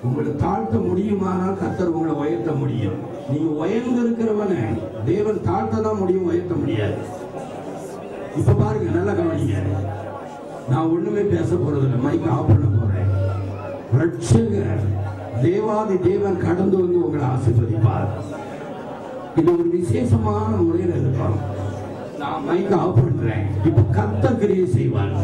உங்களை தாழ்த்த முடியுமானால் கர்த்தர் உங்களை உயர்த்த முடியும். நீங்க உயர்ந்து இருக்கிறவனை தேவன் தாழ்த்த தான் முடியும், உயர்த்த முடியாது. இப்ப பாருங்க, நல்லா கவனிங்க. நான் ஒண்ணுமே பேச போறது இல்லை, மைக் ஆஃப் பண்ண போறேன். ரட்சகர் தேவாதி தேவன் கடந்து வந்து உங்களை ஆசீர்வதிப்பார். இது ஒரு விசேஷமான முறையில் இருக்கும். நான் மைக் ஆஃப் பண்றேன். இப்ப கர்த்தர் கிரியை செய்வார்.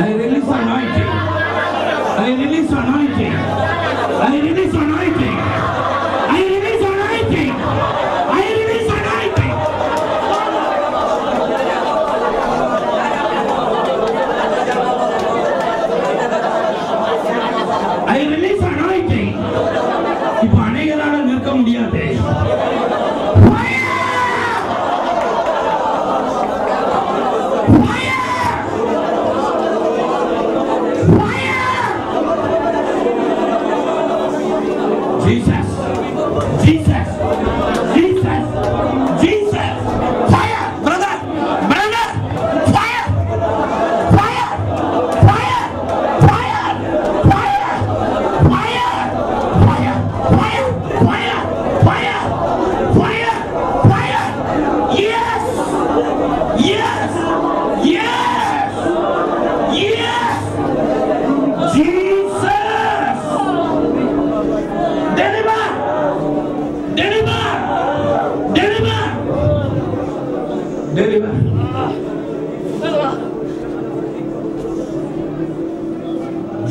I release anointing. I release anointing. I release anointing. I release anointing. I release anointing. I release anointing. இப்போ அநேகரால நிற்க முடியாது.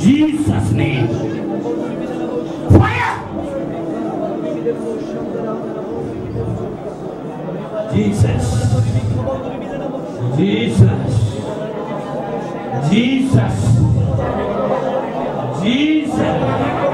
Jesus' name. Fire! Jesus. Jesus. Jesus. Jesus.